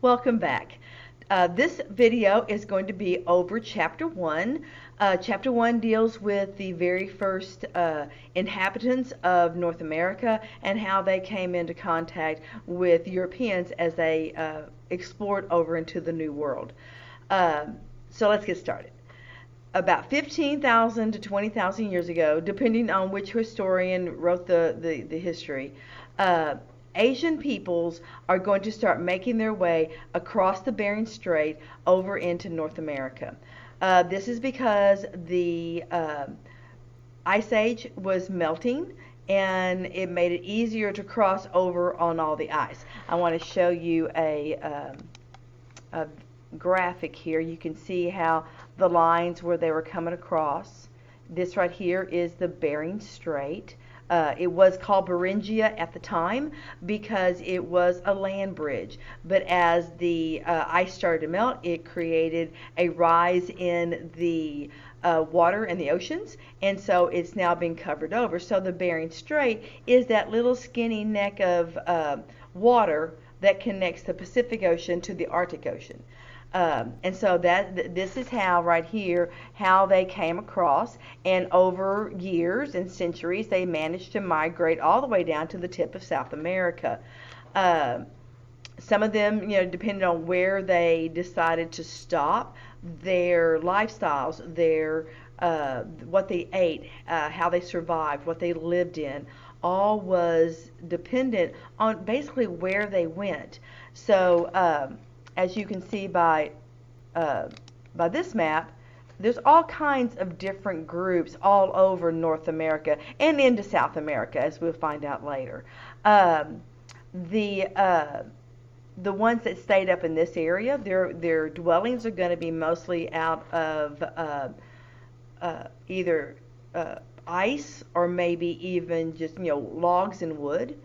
Welcome back. This video is going to be over Chapter 1. Chapter 1 deals with the very first inhabitants of North America and how they came into contact with Europeans as they explored over into the New World. So let's get started. About 15,000 to 20,000 years ago, depending on which historian wrote the history, uh, Asian peoples are going to start making their way across the Bering Strait over into North America. This is because the Ice Age was melting and it made it easier to cross over on all the ice. I want to show you a graphic here. You can see how the lines where they were coming across. This right here is the Bering Strait. It was called Beringia at the time because it was a land bridge. But as the ice started to melt, it created a rise in the water in the oceans, and so it's now been covered over. So the Bering Strait is that little skinny neck of water that connects the Pacific Ocean to the Arctic Ocean. And so this is how right here how they came across, and over years and centuries they managed to migrate all the way down to the tip of South America. Uh, some of them, depending on where they decided to stop, their lifestyles, their what they ate, how they survived, what they lived in, all was dependent on basically where they went. So as you can see by this map, there's all kinds of different groups all over North America and into South America, as we'll find out later. Um, the uh, the ones that stayed up in this area, their dwellings are going to be mostly out of either ice or maybe even just logs and wood.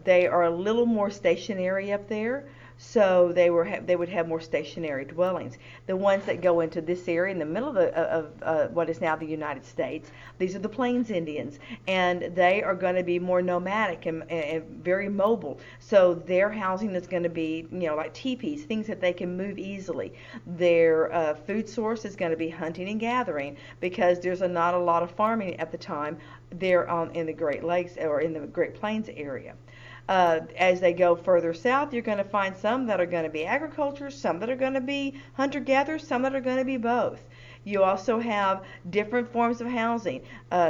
They are a little more stationary up there, so they would have more stationary dwellings. The ones that go into this area in the middle of what is now the United States, these are the Plains Indians, and they are going to be more nomadic and very mobile. So their housing is going to be like teepees, things that they can move easily. Their food source is going to be hunting and gathering because there's not a lot of farming at the time there in the Great Lakes or in the Great Plains area. As they go further south, you're going to find some that are going to be agriculture, some that are going to be hunter-gatherers, some that are going to be both. You also have different forms of housing.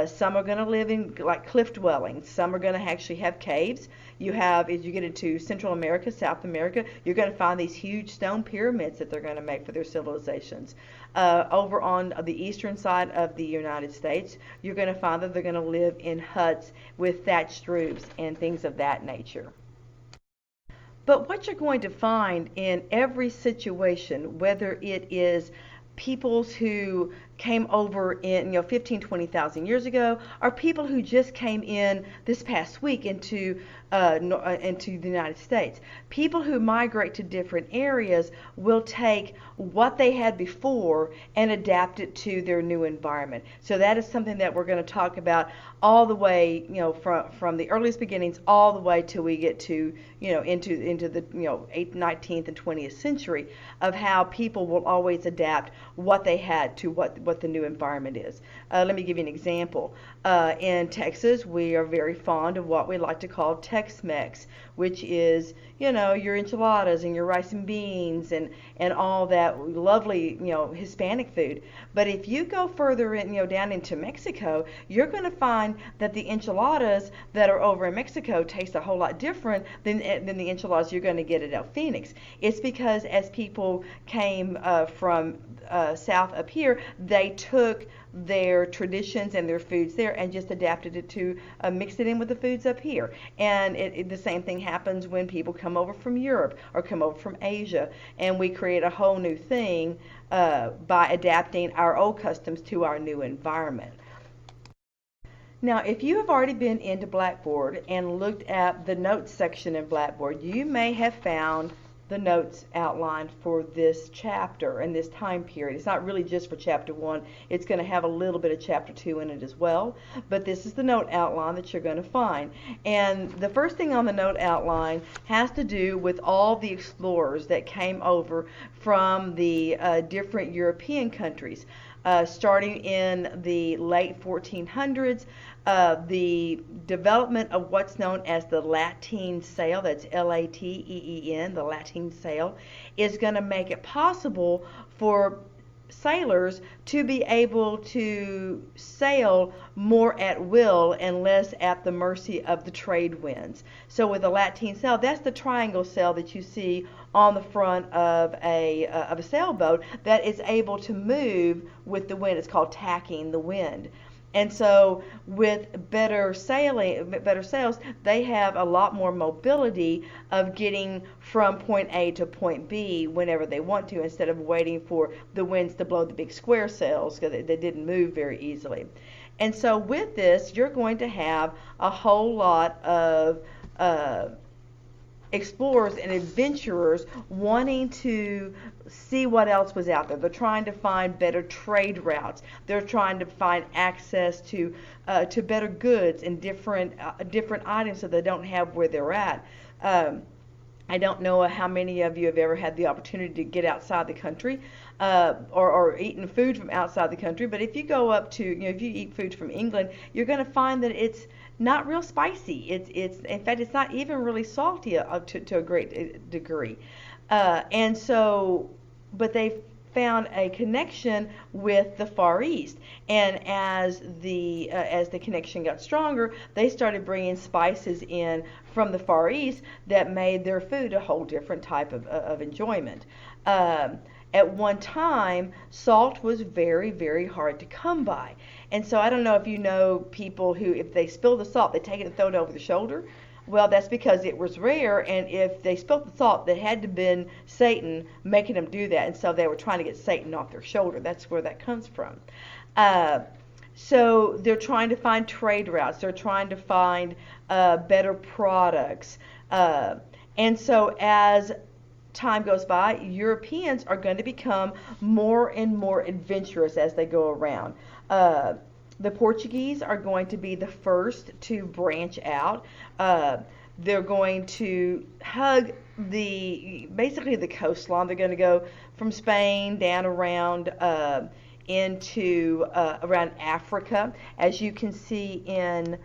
Some are going to live in like cliff dwellings. Some are going to actually have caves. You have, as you get into Central America, South America, you're going to find these huge stone pyramids that they're going to make for their civilizations. Over on the eastern side of the United States, you're going to find that they're going to live in huts with thatched roofs and things of that nature. But what you're going to find in every situation, whether it is peoples who came over in 15, 20,000 years ago, or people who just came in this past week into the United States. People who migrate to different areas will take what they had before and adapt it to their new environment. So that is something that we're going to talk about all the way, from the earliest beginnings all the way till we get to, into the 8th, 19th, and 20th century, of how people will always adapt what they had to what the new environment is. Let me give you an example. In Texas, we are very fond of what we like to call Tex-Mex, which is, your enchiladas and your rice and beans and all that lovely, Hispanic food. But if you go further in, down into Mexico, you're going to find that the enchiladas that are over in Mexico taste a whole lot different than the enchiladas you're going to get at El Phoenix. It's because as people came from south up here, they took their traditions and their foods there and just adapted it to mix it in with the foods up here. And the same thing happens when people come over from Europe or come over from Asia, and we create a whole new thing by adapting our old customs to our new environment. Now, if you have already been into Blackboard and looked at the notes section in Blackboard, you may have found the notes outlined for this chapter and this time period. It's not really just for chapter 1. It's going to have a little bit of chapter 2 in it as well, but this is the note outline that you're going to find. And the first thing on the note outline has to do with all the explorers that came over from the different European countries. Starting in the late 1400s, the development of what's known as the lateen sail, that's Lateen, the lateen sail, is going to make it possible for sailors to be able to sail more at will and less at the mercy of the trade winds. So with a lateen sail, that's the triangle sail that you see on the front of a sailboat that is able to move with the wind. It's called tacking the wind. And so with better sails, they have a lot more mobility of getting from point A to point B whenever they want to, instead of waiting for the winds to blow the big square sails, because they didn't move very easily. And so with this, you're going to have a whole lot of explorers and adventurers wanting to see what else was out there. They're trying to find better trade routes. They're trying to find access to better goods and different items that they don't have where they're at. I don't know how many of you have ever had the opportunity to get outside the country or eaten food from outside the country, but if you go up to, if you eat food from England, you're going to find that it's not real spicy. It's in fact, it's not even really salty to a great degree. And so, but they found a connection with the Far East, and as the connection got stronger, they started bringing spices in from the Far East that made their food a whole different type of enjoyment. At one time, salt was very, very hard to come by. And so I don't know if you know people who, if they spill the salt, they take it and throw it over the shoulder. Well, that's because it was rare, and if they spilled the salt, that had to have been Satan making them do that, and so they were trying to get Satan off their shoulder. That's where that comes from. So they're trying to find trade routes. They're trying to find better products. And so as time goes by, Europeans are going to become more and more adventurous as they go around. The Portuguese are going to be the first to branch out. They're going to hug basically the coastline. They're going to go from Spain down around into around Africa. As you can see in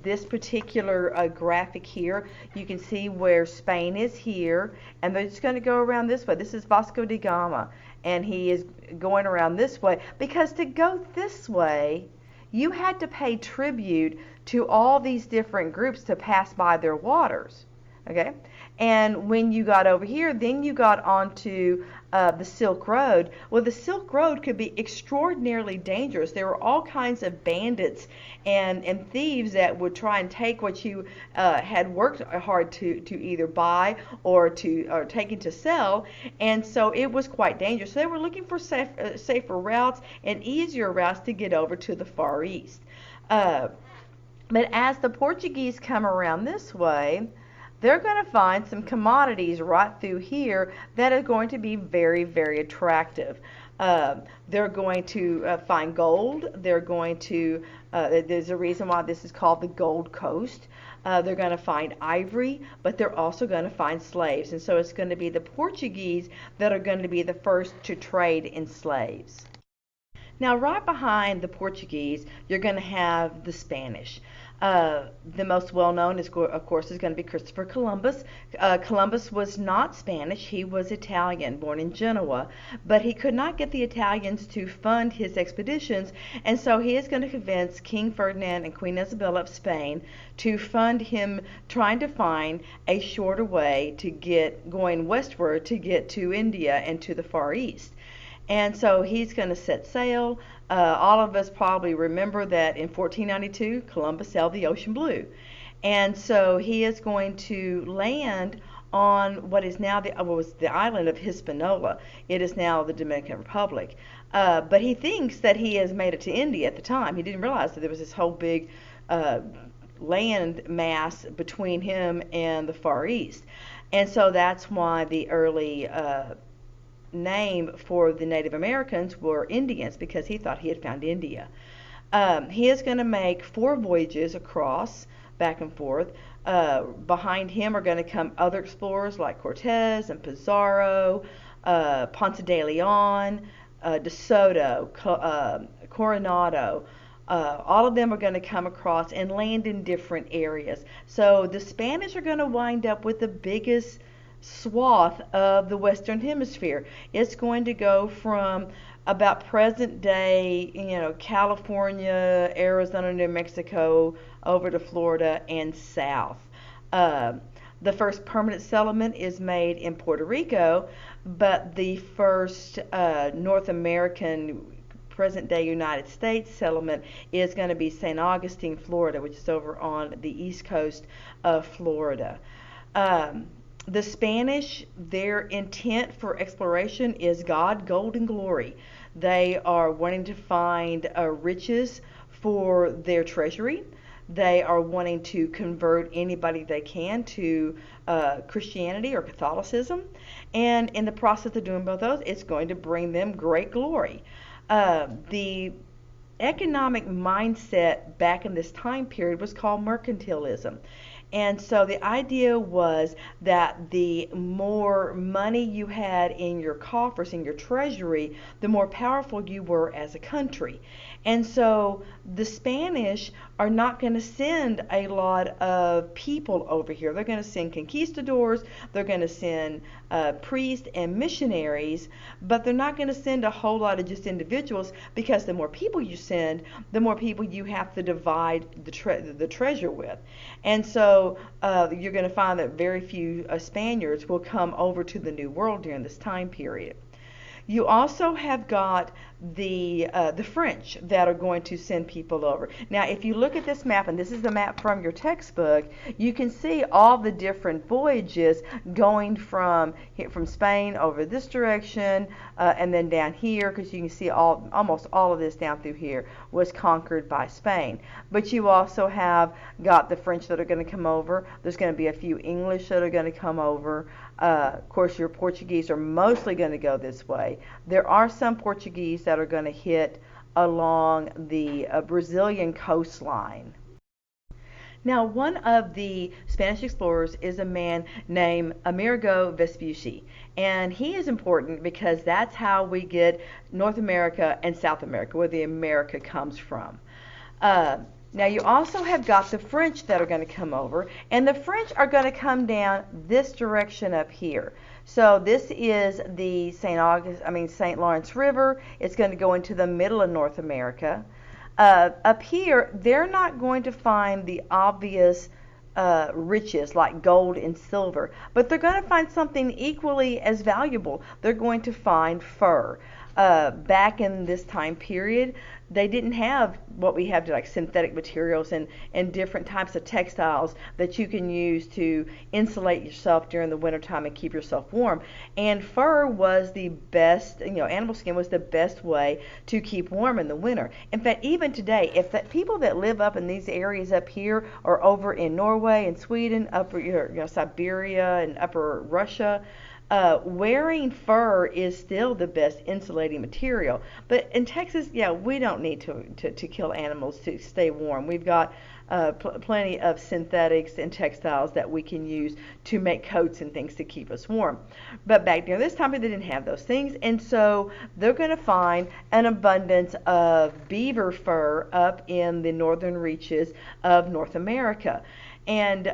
this particular graphic here, you can see where Spain is here, and they're just going to go around this way. This is Vasco da Gama, and he is going around this way, because to go this way, you had to pay tribute to all these different groups to pass by their waters. Okay, and when you got over here, then you got onto the Silk Road. Well, the Silk Road could be extraordinarily dangerous. There were all kinds of bandits and thieves that would try and take what you had worked hard to either buy or taken to sell, and so it was quite dangerous. So they were looking for safer routes and easier routes to get over to the Far East. But as the Portuguese come around this way, they're going to find some commodities right through here that are going to be very, very attractive. They're going to find gold. They're going to, there's a reason why this is called the Gold Coast. They're going to find ivory, but they're also going to find slaves. And so it's going to be the Portuguese that are going to be the first to trade in slaves. Now, right behind the Portuguese, you're going to have the Spanish. The most well-known, of course, is going to be Christopher Columbus. Columbus was not Spanish. He was Italian, born in Genoa, but he could not get the Italians to fund his expeditions, and so he is going to convince King Ferdinand and Queen Isabella of Spain to fund him trying to find a shorter way to get going westward to get to India and to the Far East. And so he's going to set sail. All of us probably remember that in 1492, Columbus sailed the ocean blue. And so he is going to land on what is now the island of Hispaniola. It is now the Dominican Republic. But he thinks that he has made it to India at the time. He didn't realize that there was this whole big land mass between him and the Far East. And so that's why the early name for the Native Americans were Indians, because he thought he had found India. He is going to make 4 voyages across, back and forth. Behind him are going to come other explorers like Cortez and Pizarro, Ponce de Leon, De Soto, Coronado. All of them are going to come across and land in different areas. So the Spanish are going to wind up with the biggest swath of the Western Hemisphere. It's going to go from about present day, California, Arizona, New Mexico, over to Florida and south. Uh, the first permanent settlement is made in Puerto Rico, but the first North American present day United States settlement is going to be St. Augustine, Florida, which is over on the east coast of Florida. Um, the Spanish, their intent for exploration is God, gold, and glory. They are wanting to find riches for their treasury. They are wanting to convert anybody they can to Christianity or Catholicism. And in the process of doing both those, it's going to bring them great glory. The economic mindset back in this time period was called mercantilism. And so the idea was that the more money you had in your coffers, in your treasury, the more powerful you were as a country. And so the Spanish are not going to send a lot of people over here. They're going to send conquistadors, they're going to send priests and missionaries, but they're not going to send a whole lot of just individuals, because the more people you send, the more people you have to divide the treasure with. And so you're going to find that very few Spaniards will come over to the New World during this time period. You also have got the French that are going to send people over. Now, if you look at this map, and this is the map from your textbook, you can see all the different voyages going from Spain over this direction, and then down here, because you can see almost all of this down through here was conquered by Spain. But you also have got the French that are going to come over. There's going to be a few English that are going to come over. Of course, your Portuguese are mostly going to go this way. There are some Portuguese that are going to hit along the Brazilian coastline. Now, one of the Spanish explorers is a man named Amerigo Vespucci, and he is important because that's how we get North America and South America, where the America comes from. Now, you also have got the French that are going to come over, and the French are going to come down this direction up here. So this is the St. Lawrence River. It's going to go into the middle of North America. Up here, they're not going to find the obvious riches like gold and silver, but they're going to find something equally as valuable. They're going to find fur. Back in this time period, they didn't have what we have today, like synthetic materials and different types of textiles that you can use to insulate yourself during the wintertime and keep yourself warm. And fur was the best, animal skin was the best way to keep warm in the winter. In fact, even today, if the people that live up in these areas up here or over in Norway and Sweden, upper Siberia and upper Russia, wearing fur is still the best insulating material. But in Texas, we don't need to kill animals to stay warm. We've got plenty of synthetics and textiles that we can use to make coats and things to keep us warm. But back during this time, they didn't have those things, and so they're going to find an abundance of beaver fur up in the northern reaches of North America. And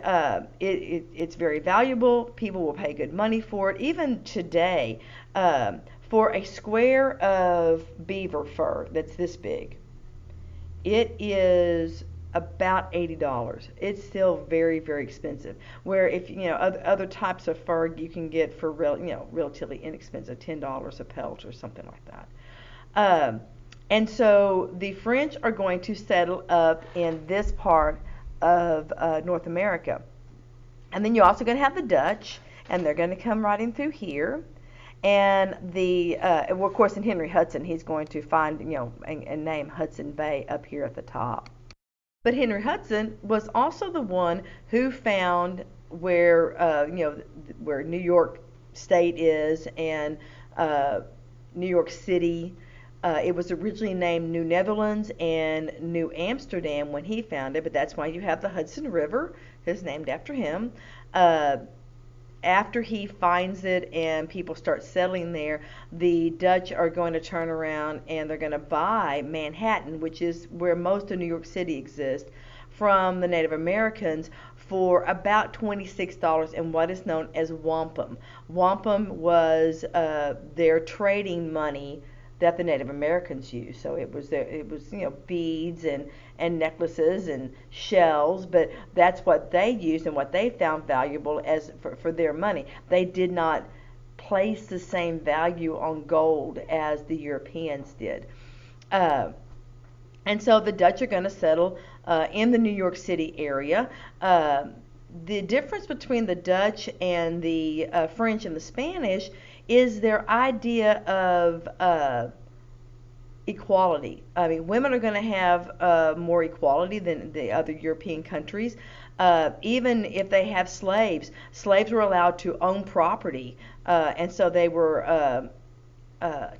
it's very valuable. People will pay good money for it. Even today, for a square of beaver fur that's this big, it is about $80. It's still very, very expensive. Where if other types of fur you can get for relatively inexpensive, $10 a pelt or something like that. And so the French are going to settle up in this part of North America. And then you're also going to have the Dutch, and they're going to come right in through here. And of course, in Henry Hudson, he's going to find, and name Hudson Bay up here at the top. But Henry Hudson was also the one who found where where New York State is, and uh, New York City. It was originally named New Netherlands and New Amsterdam when he found it, but that's why you have the Hudson River. It's named after him. Uh, After he finds it and people start settling there, the Dutch are going to turn around and they're going to buy Manhattan, which is where most of New York City exists, from the Native Americans for about $26 in what is known as wampum. Wampum was their trading money that the Native Americans used. So it was beads and necklaces and shells, but that's what they used and what they found valuable as for their money. They did not place the same value on gold as the Europeans did. Uh, and so the Dutch are going to settle in the New York City area. The difference between the Dutch and the French and the Spanish is their idea of equality. I mean, women are going to have more equality than the other European countries. Even if they have slaves, slaves were allowed to own property, and so they were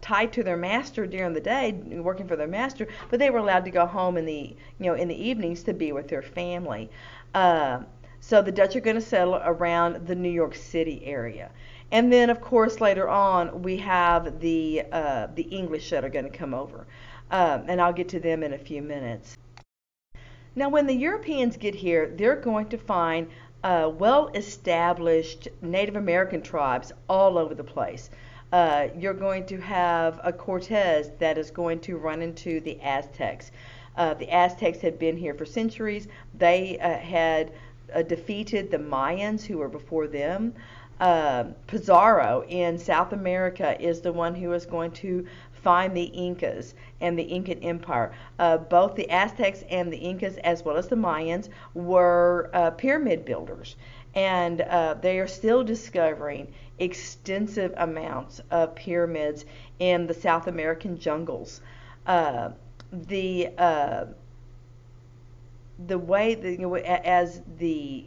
tied to their master during the day, working for their master, but they were allowed to go home in the in the evenings to be with their family. Uh, so the Dutch are going to settle around the New York City area. And then, of course, later on we have the English that are going to come over, and I'll get to them in a few minutes. Now, when the Europeans get here, they're going to find well-established Native American tribes all over the place. You're going to have a Cortez that is going to run into the Aztecs. The Aztecs had been here for centuries. They had defeated the Mayans who were before them. Pizarro in South America is the one who is going to find the Incas and the Incan Empire. Both the Aztecs and the Incas, as well as the Mayans, were pyramid builders, and they are still discovering extensive amounts of pyramids in the South American jungles. Uh, the the way that as the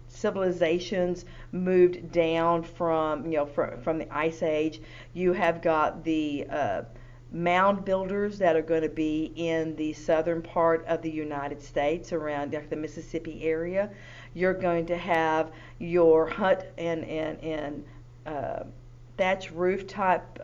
civilizations moved down from the ice age, you have got the mound builders that are going to be in the southern part of the United States around like the Mississippi area. You're going to have your hut and thatch roof type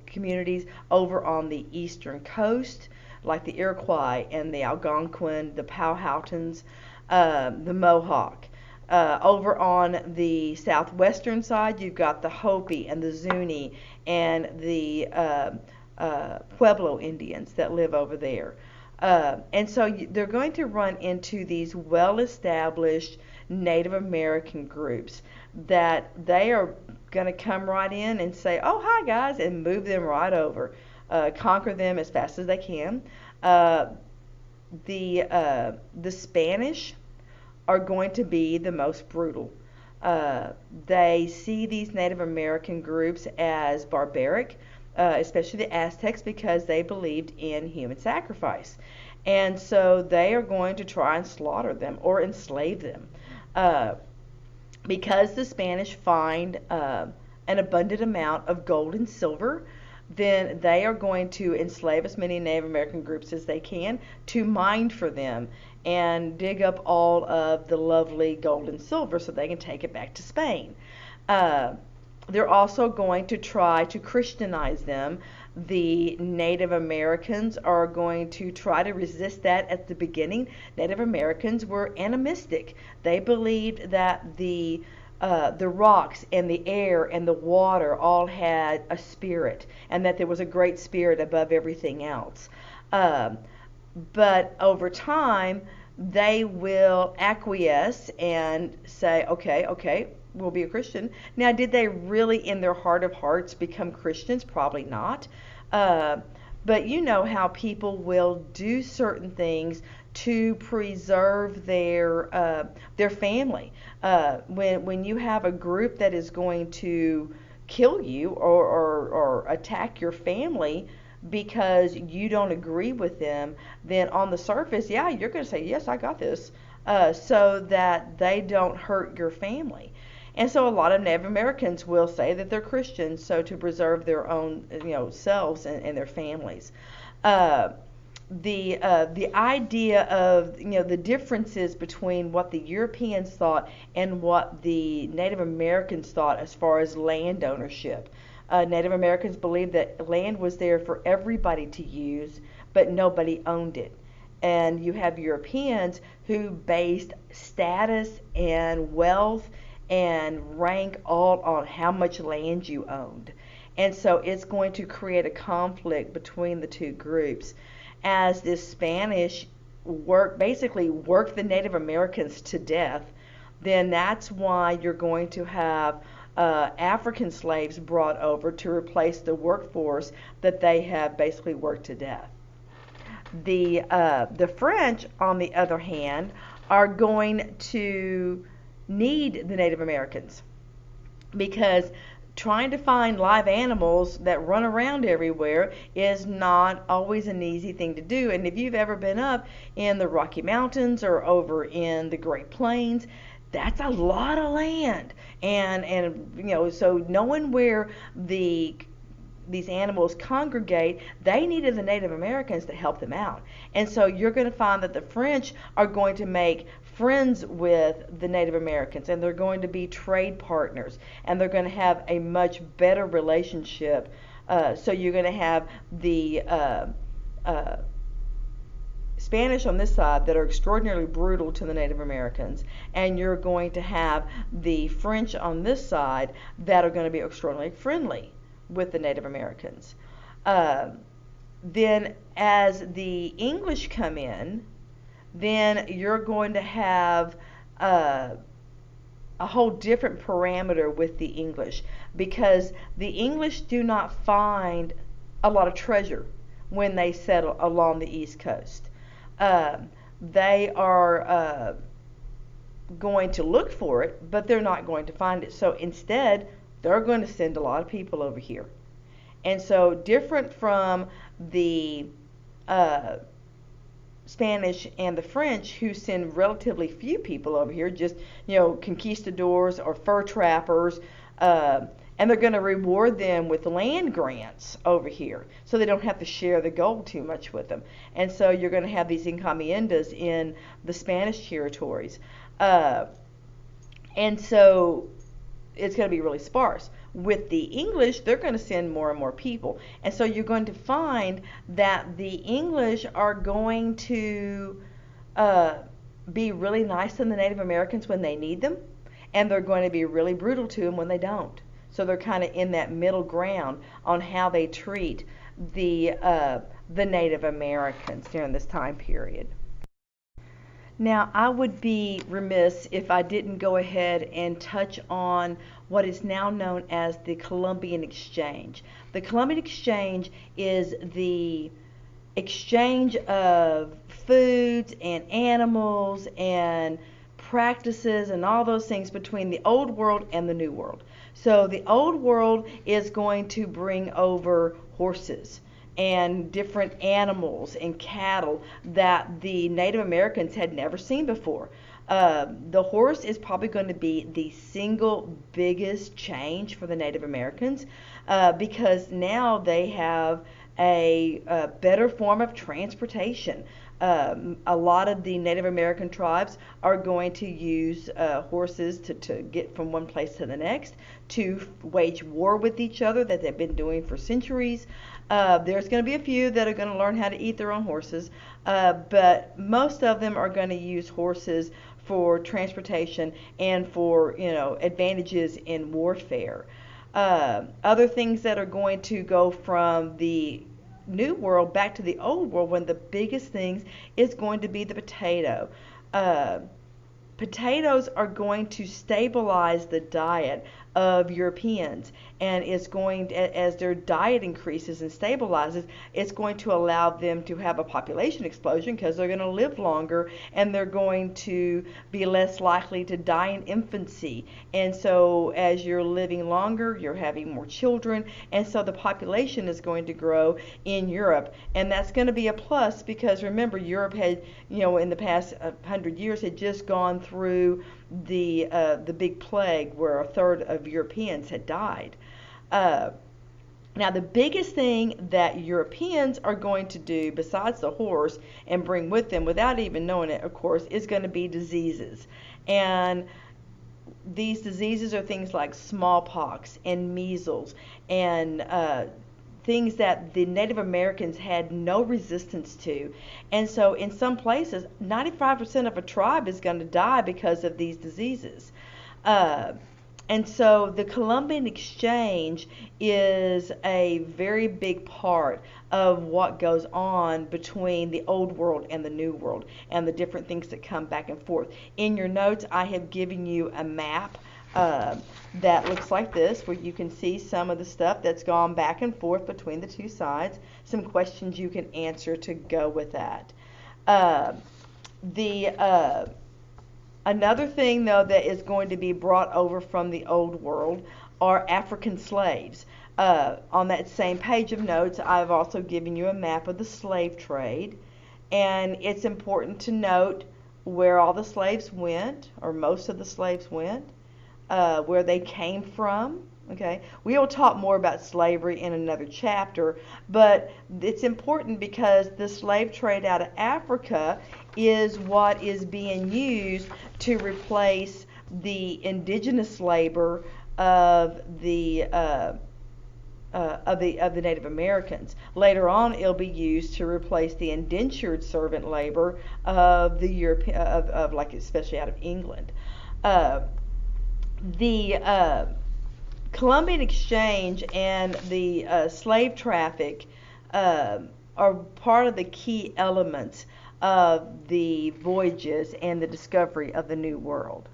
communities over on the eastern coast, like the Iroquois and the Algonquin, the Powhatans, the Mohawk. Over on the southwestern side, you've got the Hopi and the Zuni and the Pueblo Indians that live over there. And so they're going to run into these well-established Native American groups that they are going to come right in and say, "Oh, hi guys," and move them right over, conquer them as fast as they can. Uh, the Spanish are going to be the most brutal. They see these Native American groups as barbaric, especially the Aztecs, because they believed in human sacrifice. And so they are going to try and slaughter them or enslave them. Uh, because the Spanish find an abundant amount of gold and silver, then they are going to enslave as many Native American groups as they can to mine for them and dig up all of the lovely gold and silver so they can take it back to Spain. Uh, they're also going to try to Christianize them. The Native Americans are going to try to resist that at the beginning. Native Americans were animistic. They believed that the rocks and the air and the water all had a spirit, and that there was a great spirit above everything else. Um, but over time, they will acquiesce and say, okay, okay, we'll be a Christian. Now, did they really, in their heart of hearts, become Christians? Probably not. Uh, but you know how people will do certain things to preserve their family. When you have a group that is going to kill you or attack your family because you don't agree with them, then on the surface, yeah, you're going to say, yes, I got this. so that they don't hurt your family. And so a lot of Native Americans will say that they're Christians, so to preserve their own, selves and their families. Uh, the idea of the differences between what the Europeans thought and what the Native Americans thought as far as land ownership. Native Americans believed that land was there for everybody to use, but nobody owned it. And you have Europeans who based status and wealth and rank all on how much land you owned. And so it's going to create a conflict between the two groups as the Spanish basically work the Native Americans to death. Then that's why you're going to have African slaves brought over to replace the workforce that they have basically worked to death. The French, on the other hand, are going to need the Native Americans because trying to find live animals that run around everywhere is not always an easy thing to do. And if you've ever been up in the Rocky Mountains or over in the Great Plains, that's a lot of land. And so knowing where these animals congregate, they needed the Native Americans to help them out. And so you're going to find that the French are going to make friends with the Native Americans, and they're going to be trade partners, and they're going to have a much better relationship. So you're going to have the Spanish on this side that are extraordinarily brutal to the Native Americans, and you're going to have the French on this side that are going to be extraordinarily friendly with the Native Americans. Then as the English come in, then you're going to have a whole different parameter with the English, because the English do not find a lot of treasure when they settle along the East Coast. They are going to look for it, but they're not going to find it. So instead, they're going to send a lot of people over here. And so different from the Spanish and the French, who send relatively few people over here, just conquistadors or fur trappers, and they're going to reward them with land grants over here, so they don't have to share the gold too much with them. And so you're going to have these encomiendas in the Spanish territories, and so it's going to be really sparse. With the English, they're going to send more and more people. And so you're going to find that the English are going to be really nice to the Native Americans when they need them, and they're going to be really brutal to them when they don't. So they're kind of in that middle ground on how they treat the Native Americans during this time period. Now, I would be remiss if I didn't go ahead and touch on what is now known as the Columbian Exchange. The Columbian Exchange is the exchange of foods and animals and practices and all those things between the Old World and the New World. So the Old World is going to bring over horses and different animals and cattle that the Native Americans had never seen before. The horse is probably going to be the single biggest change for the Native Americans, because now they have a better form of transportation. A lot of the Native American tribes are going to use horses to get from one place to the next, to wage war with each other that they've been doing for centuries. There's going to be a few that are going to learn how to eat their own horses, but most of them are going to use horses for transportation and for advantages in warfare. Other things that are going to go from the New World back to the Old World, one of the biggest things is going to be the potato. Potatoes are going to stabilize the diet of Europeans, and it's going as their diet increases and stabilizes, it's going to allow them to have a population explosion because they're going to live longer and they're going to be less likely to die in infancy. And so as you're living longer, you're having more children, and so the population is going to grow in Europe, and that's going to be a plus because remember, Europe had, in the past 100 years had just gone through the big plague where a third of Europeans had died. Now, the biggest thing that Europeans are going to do, besides the horse, and bring with them without even knowing it, of course, is going to be diseases. And these diseases are things like smallpox and measles and things that the Native Americans had no resistance to. And so in some places, 95% of a tribe is going to die because of these diseases. And so the Columbian Exchange is a very big part of what goes on between the Old World and the New World and the different things that come back and forth. In your notes, I have given you a map that looks like this, where you can see some of the stuff that's gone back and forth between the two sides, some questions you can answer to go with that. Another thing, though, that is going to be brought over from the Old World are African slaves. On that same page of notes, I've also given you a map of the slave trade, and it's important to note where all the slaves went, or most of the slaves went, where they came from. Okay, we will talk more about slavery in another chapter, but it's important because the slave trade out of Africa is what is being used to replace the indigenous labor of the Native Americans. Later on, it'll be used to replace the indentured servant labor of the like especially out of England. The Columbian Exchange and the slave traffic are part of the key elements of the voyages and the discovery of the New World.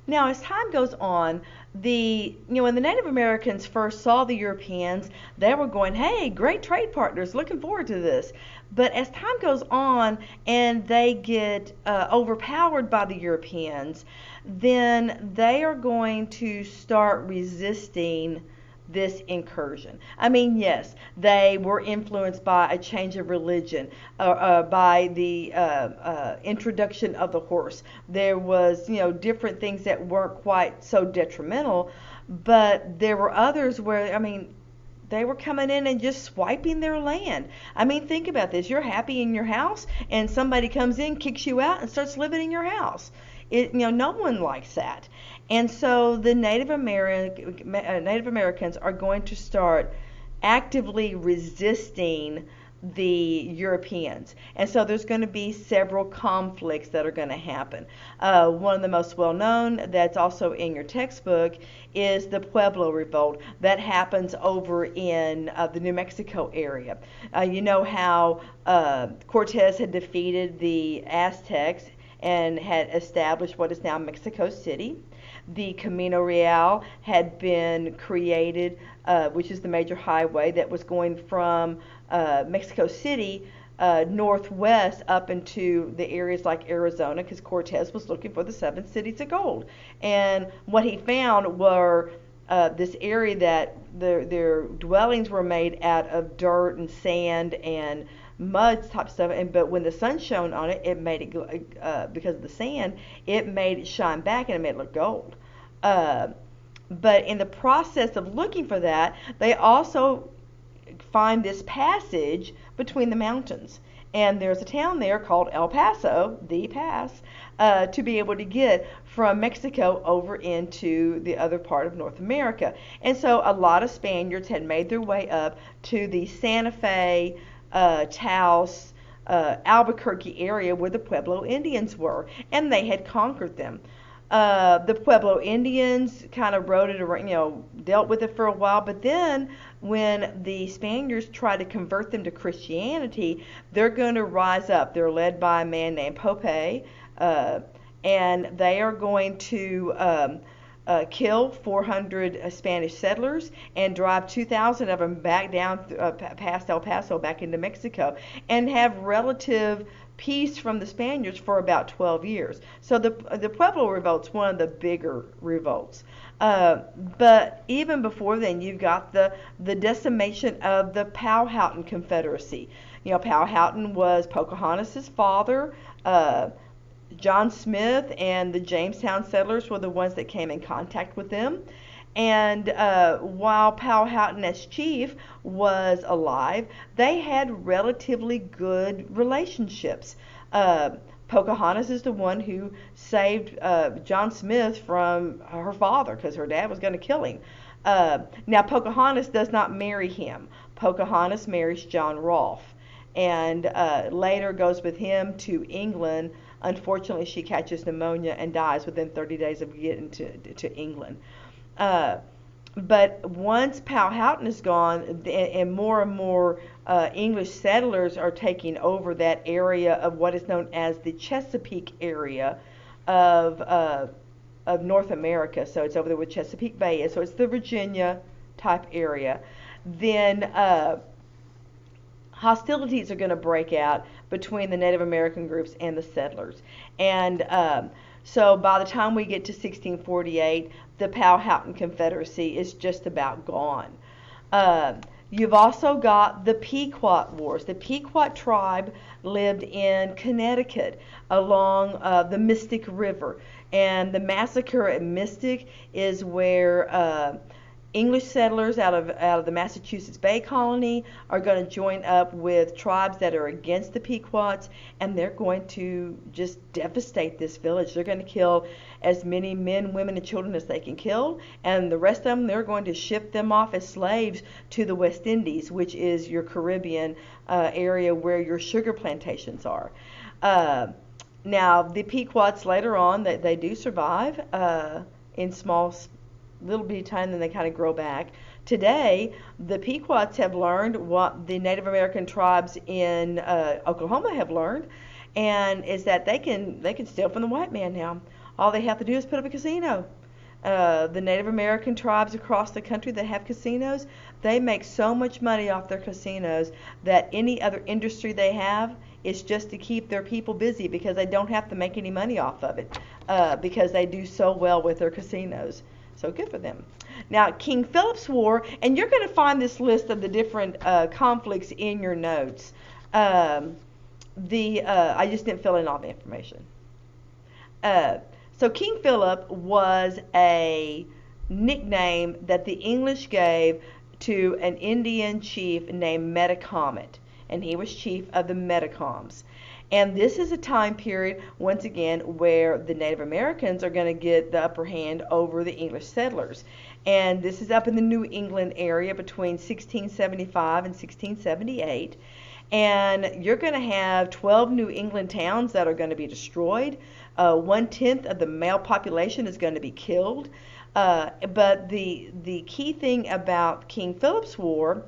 Now, as time goes on, when the Native Americans first saw the Europeans, they were going, "Hey, great trade partners, looking forward to this." But as time goes on and they get overpowered by the Europeans, then they are going to start resisting this incursion. I mean, yes, they were influenced by a change of religion, by the introduction of the horse. There was, different things that weren't quite so detrimental, but there were others where, they were coming in and just swiping their land. I mean, think about this. You're happy in your house, and somebody comes in, kicks you out, and starts living in your house. No one likes that. And so the Native Americans are going to start actively resisting the Europeans. And so there's going to be several conflicts that are going to happen. One of the most well-known that's also in your textbook is the Pueblo Revolt that happens over in the New Mexico area. You know how Cortez had defeated the Aztecs and had established what is now Mexico City. The Camino Real had been created, which is the major highway that was going from Mexico City northwest up into the areas like Arizona, because Cortez was looking for the 7 cities of gold. And what he found were this area that their dwellings were made out of dirt and sand and mud type stuff, but when the sun shone on it, it made it because of the sand, it made it shine back and it made it look gold. But in the process of looking for that, they also find this passage between the mountains, and there's a town there called El Paso, the pass, to be able to get from Mexico over into the other part of North America. And so a lot of Spaniards had made their way up to the Santa Fe, Taos, Albuquerque area where the Pueblo Indians were, and they had conquered them. The Pueblo Indians kind of rode it around, dealt with it for a while, but then when the Spaniards try to convert them to Christianity, they're going to rise up. They're led by a man named Pope, and they are going to kill 400 Spanish settlers and drive 2,000 of them back down past El Paso back into Mexico, and have relative peace from the Spaniards for about 12 years. So the Pueblo Revolt's one of the bigger revolts. But even before then, you've got the decimation of the Powhatan Confederacy. You know, Powhatan was Pocahontas's father. John Smith and the Jamestown settlers were the ones that came in contact with them. And while Powhatan as chief was alive, they had relatively good relationships. Pocahontas is the one who saved John Smith from her father because her dad was going to kill him. Now, Pocahontas does not marry him. Pocahontas marries John Rolfe, and later goes with him to England. Unfortunately, she catches pneumonia and dies within 30 days of getting to England. But once Powhatan is gone, and more English settlers are taking over that area of what is known as the Chesapeake area of North America. So it's over there where Chesapeake Bay is. So it's the Virginia type area. Then hostilities are going to break out between the Native American groups and the settlers. And so by the time we get to 1648, the Powhatan Confederacy is just about gone. You've also got the Pequot Wars. The Pequot tribe lived in Connecticut along the Mystic River. And the massacre at Mystic is where English settlers out of the Massachusetts Bay Colony are going to join up with tribes that are against the Pequots, and they're going to just devastate this village. They're going to kill as many men, women, and children as they can kill, and the rest of them, they're going to ship them off as slaves to the West Indies, which is your Caribbean area where your sugar plantations are. Now, the Pequots later on, they do survive in small little bit of time, then they kind of grow back. Today, the Pequots have learned what the Native American tribes in Oklahoma have learned, and is that they can steal from the white man now. All they have to do is put up a casino. The Native American tribes across the country that have casinos, they make so much money off their casinos that any other industry they have is just to keep their people busy, because they don't have to make any money off of it because they do so well with their casinos. So good for them. Now, King Philip's War, and you're going to find this list of the different conflicts in your notes. I just didn't fill in all the information. So King Philip was a nickname that the English gave to an Indian chief named Metacomet, and he was chief of the Metacoms. And this is a time period, once again, where the Native Americans are going to get the upper hand over the English settlers. And this is up in the New England area between 1675 and 1678. And you're going to have 12 New England towns that are going to be destroyed. 1/10 of the male population is going to be killed. But the key thing about King Philip's War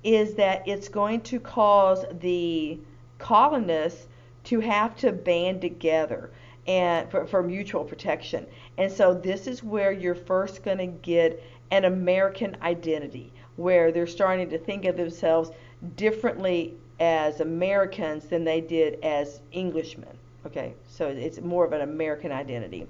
is that it's going to cause the colonists to have to band together and for mutual protection. And so this is where you're first going to get an American identity, where they're starting to think of themselves differently as Americans than they did as Englishmen. Okay, so it's more of an American identity.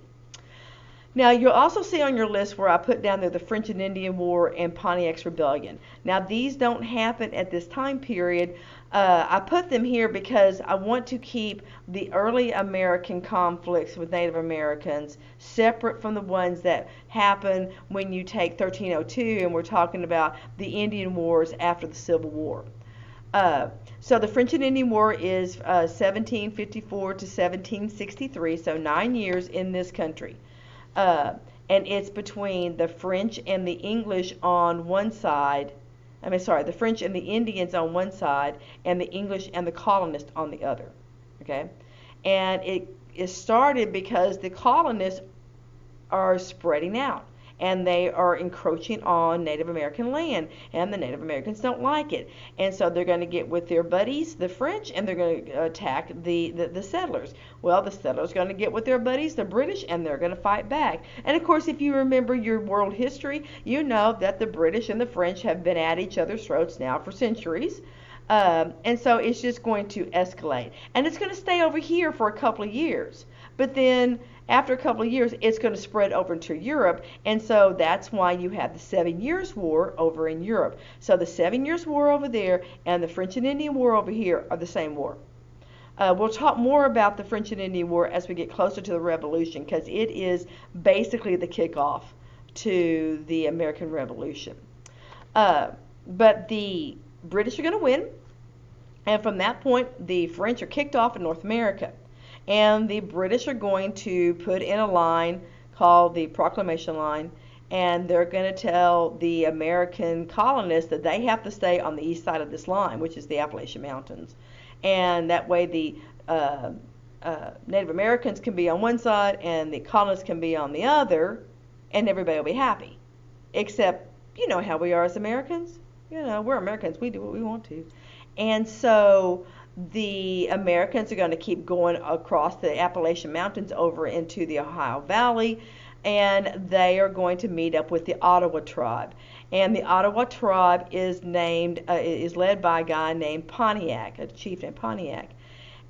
Now, you'll also see on your list where I put down there the French and Indian War and Pontiac's Rebellion. Now, these don't happen at this time period. I put them here because I want to keep the early American conflicts with Native Americans separate from the ones that happen when you take 1302 and we're talking about the Indian Wars after the Civil War. So the French and Indian War is 1754 to 1763, so 9 years in this country. And it's between the French and the English on one side. The French and the Indians on one side, and the English and the colonists on the other. Okay, and it started because the colonists are spreading out, and they are encroaching on Native American land, and the Native Americans don't like it. And so they're going to get with their buddies, the French, and they're going to attack the settlers. Well, the settlers are going to get with their buddies, the British, and they're going to fight back. And of course, if you remember your world history, you know that the British and the French have been at each other's throats now for centuries. And so it's just going to escalate. And it's going to stay over here for a couple of years. But then after a couple of years, it's going to spread over into Europe. And so that's why you have the 7 Years' War over in Europe. So the 7 Years' War over there and the French and Indian War over here are the same war. We'll talk more about the French and Indian War as we get closer to the Revolution, because it is basically the kickoff to the American Revolution. But the British are going to win, and from that point, the French are kicked off in North America. And the British are going to put in a line called the Proclamation Line, and they're going to tell the American colonists that they have to stay on the east side of this line, which is the Appalachian Mountains. And that way the Native Americans can be on one side and the colonists can be on the other, and everybody will be happy. Except, you know how we are as Americans. You know, we're Americans. We do what we want to. And so the Americans are going to keep going across the Appalachian Mountains over into the Ohio Valley, and they are going to meet up with the Ottawa tribe. And the Ottawa tribe is led by a guy named Pontiac, a chief named Pontiac.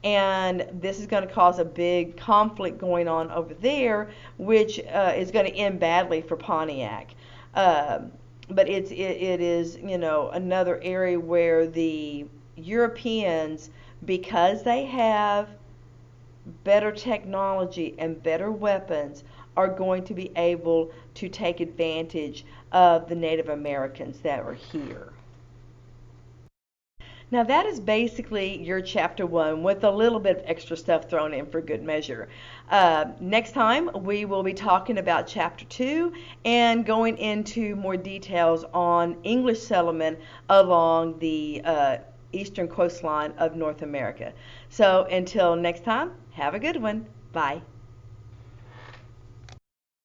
And this is going to cause a big conflict going on over there, which is going to end badly for Pontiac. But it is, you know, another area where the Europeans, because they have better technology and better weapons, are going to be able to take advantage of the Native Americans that are here. Now that is basically your chapter 1 with a little bit of extra stuff thrown in for good measure. Next time we will be talking about chapter 2 and going into more details on English settlement along the eastern coastline of North America. So until next time, have a good one. Bye.